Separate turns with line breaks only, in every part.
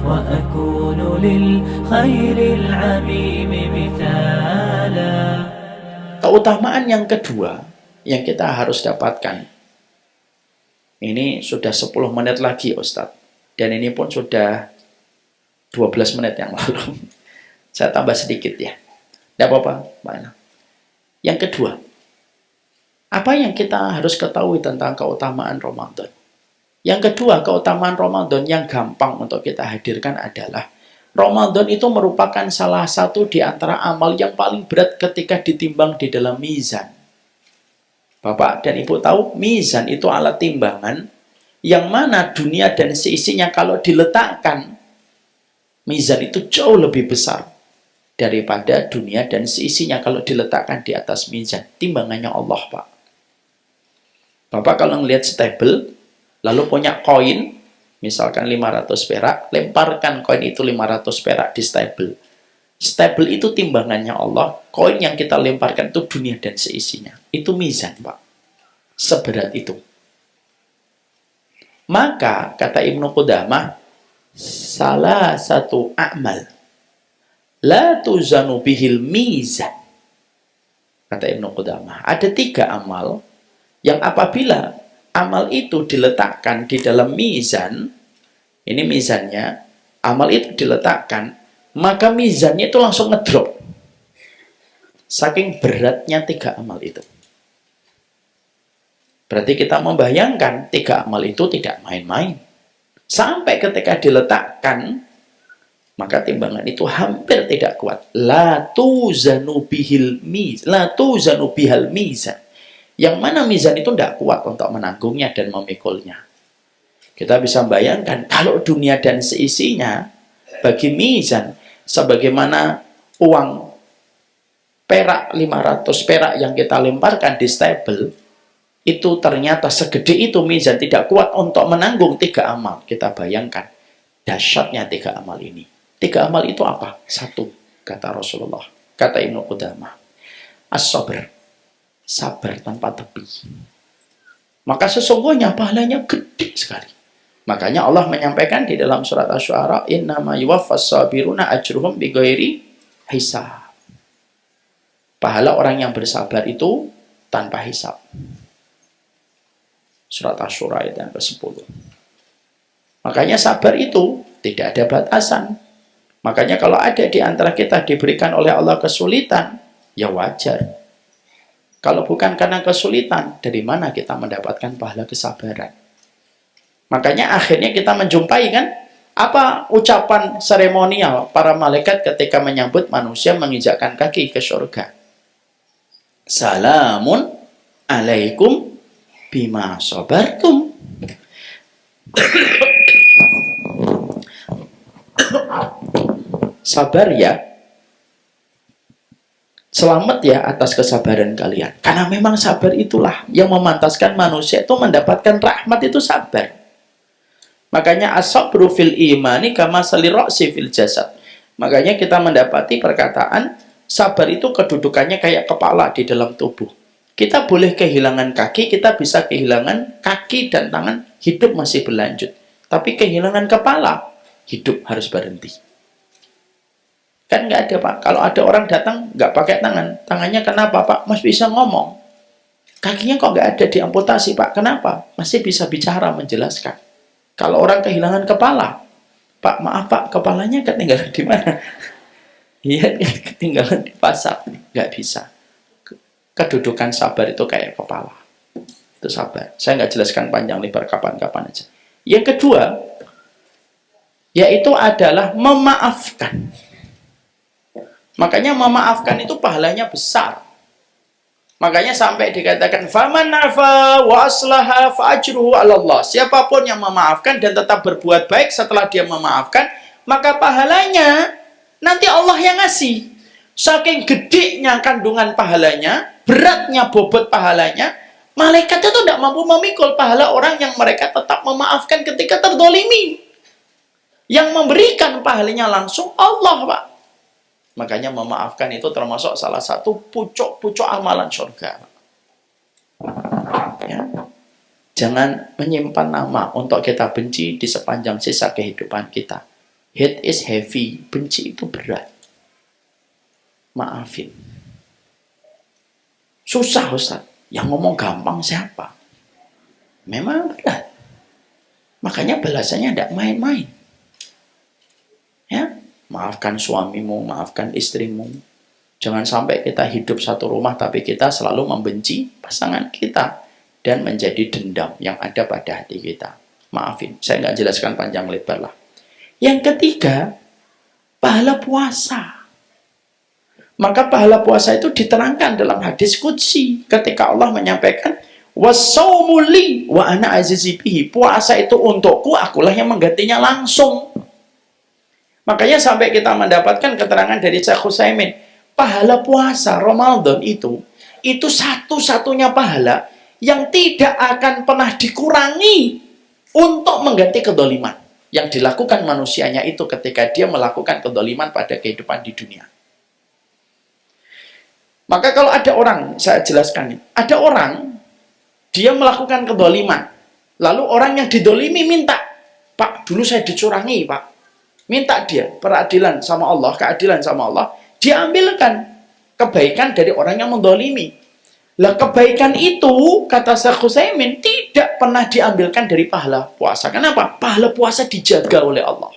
وأكون للخير العميم مثالا.
Keutamaan yang kedua yang kita harus dapatkan, ini sudah 10 menit lagi Ustadz, dan ini pun sudah 12 menit yang lalu. Saya tambah sedikit ya, tidak apa-apa. Yang kedua, apa yang kita harus ketahui tentang keutamaan Ramadan? Yang kedua, keutamaan Ramadan yang gampang untuk kita hadirkan adalah Ramadan itu merupakan salah satu di antara amal yang paling berat ketika ditimbang di dalam mizan. Bapak dan Ibu tahu, mizan itu alat timbangan yang mana dunia dan seisinya kalau diletakkan, mizan itu jauh lebih besar daripada dunia dan seisinya kalau diletakkan di atas mizan. Timbangannya Allah, Pak. Bapak kalau ngelihat stable, lalu punya koin, misalkan 500 perak, lemparkan koin itu 500 perak di stable. Stable itu timbangannya Allah, koin yang kita lemparkan itu dunia dan seisinya. Itu mizan, Pak. Seberat itu. Maka, kata Ibnu Qudamah, salah satu amal, la tuzanu bihil mizan. Kata Ibnu Qudamah, ada 3 amal, yang apabila amal itu diletakkan di dalam mizan, ini mizannya, amal itu diletakkan, maka mizannya itu langsung ngedrop. Saking beratnya 3 amal itu. Berarti kita membayangkan 3 amal itu tidak main-main. Sampai ketika diletakkan, maka timbangan itu hampir tidak kuat. La tuzanu bihil mizan. Yang mana mizan itu tidak kuat untuk menanggungnya dan memikulnya. Kita bisa bayangkan kalau dunia dan seisinya bagi mizan sebagaimana uang perak 500 perak yang kita lemparkan di stable, itu ternyata segede itu mizan tidak kuat untuk menanggung 3 amal. Kita bayangkan dahsyatnya 3 amal ini. 3 amal itu apa? 1, kata Rasulullah, kata Ibnu Qudamah, as-sabr, sabar tanpa tepi. Maka sesungguhnya pahalanya gede sekali. Makanya Allah menyampaikan di dalam surat Asy-Syu'ara, innama yuwaffas sabiruna ajruhum bighairi hisab. Pahala orang yang bersabar itu tanpa hisab. Surat Asy-Syu'ara ayat yang ke-10. Makanya sabar itu tidak ada batasan. Makanya kalau ada di antara kita diberikan oleh Allah kesulitan, ya wajar. Kalau bukan karena kesulitan, dari mana kita mendapatkan pahala kesabaran? Makanya akhirnya kita menjumpai kan, apa ucapan seremonial para malaikat ketika menyambut manusia menginjakkan kaki ke surga? Salamun alaikum bima sabartum. Sabar ya. Selamat ya atas kesabaran kalian. Karena memang sabar itulah yang memantaskan manusia itu mendapatkan rahmat, itu sabar. Makanya as-sabru fil imani kama salirro'si fil jasad. Makanya kita mendapati perkataan sabar itu kedudukannya kayak kepala di dalam tubuh. Kita boleh kehilangan kaki, kita bisa kehilangan kaki dan tangan, hidup masih berlanjut. Tapi kehilangan kepala, hidup harus berhenti. Kan nggak ada, Pak. Kalau ada orang datang nggak pakai tangan, tangannya kenapa, Pak? Masih bisa ngomong. Kakinya kok nggak ada diamputasi, Pak? Kenapa? Masih bisa bicara, menjelaskan. Kalau orang kehilangan kepala, Pak, maaf Pak, kepalanya ketinggalan di mana? Iya, ketinggalan di pasar. Nggak bisa. Kedudukan sabar itu kayak kepala. Itu sabar. Saya nggak jelaskan panjang lebar kapan-kapan aja. Yang kedua, yaitu adalah memaafkan. Makanya memaafkan itu pahalanya besar. Makanya sampai dikatakan faman afa wa aslaha fa ajruhu 'ala Allah. Siapapun yang memaafkan dan tetap berbuat baik setelah dia memaafkan, maka pahalanya nanti Allah yang ngasih. Saking gedenya kandungan pahalanya, beratnya bobot pahalanya, malaikat itu tidak mampu memikul pahala orang yang mereka tetap memaafkan ketika terdolimi. Yang memberikan pahalanya langsung Allah, Pak. Makanya memaafkan itu termasuk salah satu pucuk-pucuk amalan surga. Ya. Jangan menyimpan nama untuk kita benci di sepanjang sisa kehidupan kita. Hate is heavy, benci itu berat. Maafin. Susah Ustaz. Yang ngomong gampang siapa? Memang berat. Makanya balasannya tidak main-main. Ya, maafkan suamimu, maafkan istrimu. Jangan sampai kita hidup satu rumah tapi kita selalu membenci pasangan kita dan menjadi dendam yang ada pada hati kita. Maafin, saya nggak jelaskan panjang lebar lah. Yang ketiga, pahala puasa. Maka pahala puasa itu diterangkan dalam hadis qudsi ketika Allah menyampaikan was-saumu li wa ana azizi bihi. Puasa itu untukku, akulah yang menggantinya langsung. Makanya sampai kita mendapatkan keterangan dari Syekh Utsaimin, pahala puasa Ramadan itu satu-satunya pahala yang tidak akan pernah dikurangi untuk mengganti kedoliman yang dilakukan manusianya itu ketika dia melakukan kedoliman pada kehidupan di dunia. Maka kalau ada orang, saya jelaskan, ada orang dia melakukan kedoliman, lalu orang yang didolimi minta, Pak, dulu saya dicurangi, Pak. Minta dia peradilan sama Allah, keadilan sama Allah, dia ambilkan kebaikan dari orang yang mendolimi. Lah kebaikan itu, kata Syekh Utsaimin, tidak pernah diambilkan dari pahala puasa. Kenapa? Pahala puasa dijaga oleh Allah.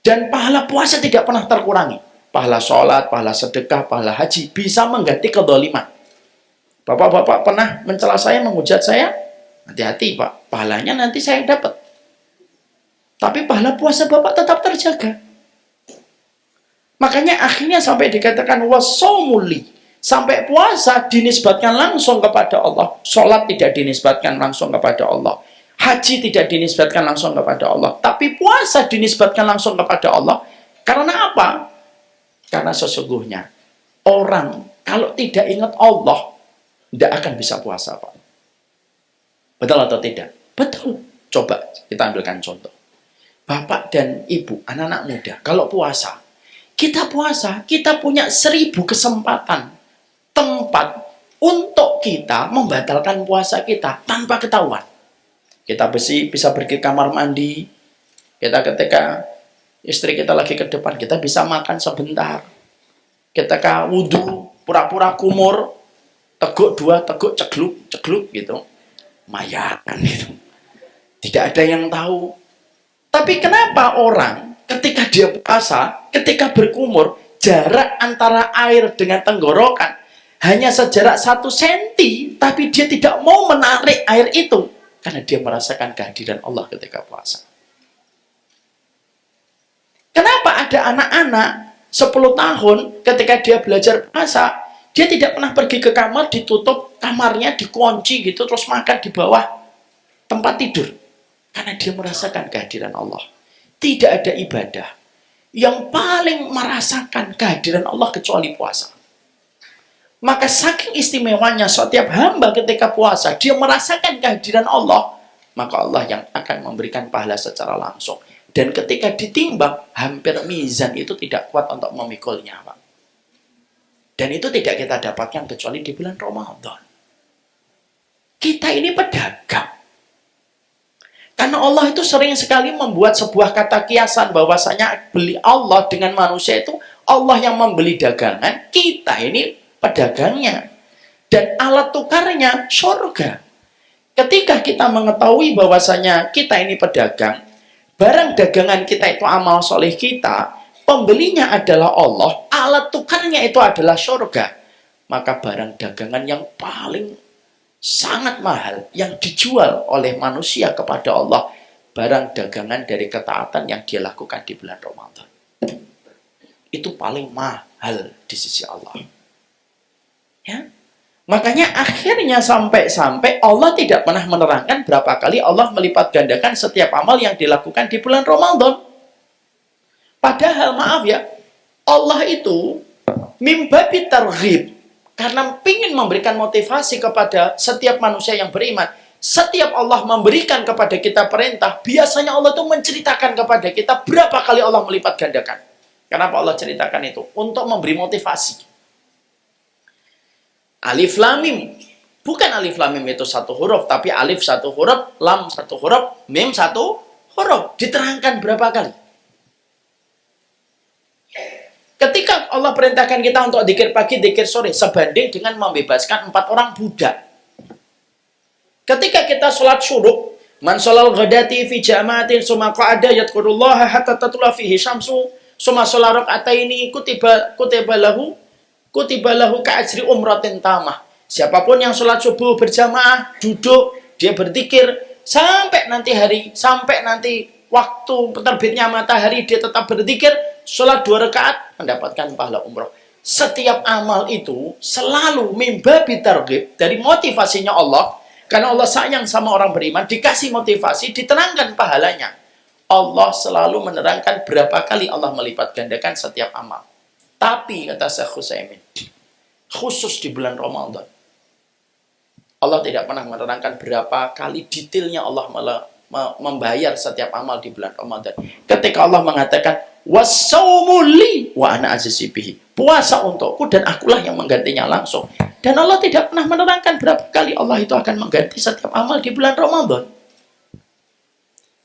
Dan pahala puasa tidak pernah terkurangi. Pahala sholat, pahala sedekah, pahala haji bisa mengganti kedoliman. Bapak-bapak pernah mencela saya, menghujat saya? Hati-hati Pak, pahalanya nanti saya dapat. Tapi pahala puasa Bapak tetap terjaga. Makanya akhirnya sampai dikatakan wasaumuli. Sampai puasa dinisbatkan langsung kepada Allah. Sholat tidak dinisbatkan langsung kepada Allah. Haji tidak dinisbatkan langsung kepada Allah. Tapi puasa dinisbatkan langsung kepada Allah. Karena apa? Karena sesungguhnya orang kalau tidak ingat Allah tidak akan bisa puasa, Pak. Betul atau tidak? Betul. Coba kita ambilkan contoh. Bapak dan ibu, anak-anak muda, kalau puasa, kita punya 1000 kesempatan tempat untuk kita membatalkan puasa kita tanpa ketahuan. Kita bisa pergi kamar mandi, ketika istri kita lagi ke depan, kita bisa makan sebentar. Ketika wudhu, pura-pura kumur, teguk 2, teguk cegluk gitu. Mayakan gitu. Tidak ada yang tahu. Tapi kenapa orang ketika dia puasa, ketika berkumur, jarak antara air dengan tenggorokan hanya sejarak 1 senti, tapi dia tidak mau menarik air itu karena dia merasakan kehadiran Allah ketika puasa. Kenapa ada anak-anak 10 tahun ketika dia belajar puasa, dia tidak pernah pergi ke kamar, ditutup kamarnya, dikunci gitu, terus makan di bawah tempat tidur. Karena dia merasakan kehadiran Allah. Tidak ada ibadah yang paling merasakan kehadiran Allah kecuali puasa. Maka saking istimewanya setiap hamba ketika puasa, dia merasakan kehadiran Allah, maka Allah yang akan memberikan pahala secara langsung. Dan ketika ditimbang, hampir mizan itu tidak kuat untuk memikulnya, Pak. Dan itu tidak kita dapatkan kecuali di bulan Ramadan. Kita ini pedagang. Karena Allah itu sering sekali membuat sebuah kata kiasan bahwasanya beli Allah dengan manusia itu Allah yang membeli dagangan, kita ini pedagangnya. Dan alat tukarnya surga. Ketika kita mengetahui bahwasanya kita ini pedagang, barang dagangan kita itu amal soleh kita, pembelinya adalah Allah, alat tukarnya itu adalah surga. Maka barang dagangan yang paling sangat mahal yang dijual oleh manusia kepada Allah, barang dagangan dari ketaatan yang dia lakukan di bulan Ramadan. Itu paling mahal di sisi Allah. Ya. Makanya akhirnya sampai Allah tidak pernah menerangkan berapa kali Allah melipat gandakan setiap amal yang dilakukan di bulan Ramadan. Padahal maaf ya, Allah itu mimbabi targhib, karena ingin memberikan motivasi kepada setiap manusia yang beriman. Setiap Allah memberikan kepada kita perintah, biasanya Allah itu menceritakan kepada kita berapa kali Allah melipat gandakan. Kenapa Allah ceritakan itu? Untuk memberi motivasi. Alif Lam Mim. Bukan Alif Lam Mim itu 1 huruf, tapi alif 1 huruf, lam 1 huruf, mim 1 huruf. Diterangkan berapa kali? Ketika Allah perintahkan kita untuk dzikir pagi, dzikir sore, sebanding dengan membebaskan 4 orang budak. Ketika kita sholat syuruk, man sholal ghadati fi jama'atin summa qa'ada yadhkurullaha hatta tatla fihi syamsu summa sholat raka'ataini kutiba lahu ka'ajri umratin tamah. Siapapun yang sholat subuh berjamaah, duduk, dia berzikir sampai nanti waktu terbitnya matahari, dia tetap berzikir, sholat 2 rakaat, mendapatkan pahala umroh. Setiap amal itu selalu mimba bitarghib, dari motivasinya Allah. Karena Allah sayang sama orang beriman, dikasih motivasi, diterangkan pahalanya. Allah selalu menerangkan berapa kali Allah melipat gandakan setiap amal. Tapi, kata Syekh Utsaimin, khusus di bulan Ramadan, Allah tidak pernah menerangkan berapa kali detailnya Allah membayar setiap amal di bulan Ramadan. Ketika Allah mengatakan, was-saumu li wa ana ajzi bihi. Puasa untukku dan akulah yang menggantinya langsung. Dan Allah tidak pernah menerangkan berapa kali Allah itu akan mengganti setiap amal di bulan Ramadan.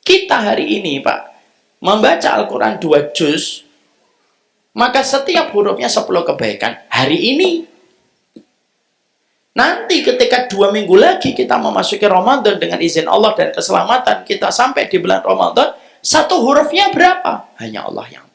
Kita hari ini, Pak, membaca Al-Quran 2 juz, maka setiap hurufnya 10 kebaikan. Hari ini. Nanti ketika 2 minggu lagi kita memasuki Ramadan dengan izin Allah dan keselamatan, kita sampai di bulan Ramadan, 1 hurufnya berapa? Hanya Allah yang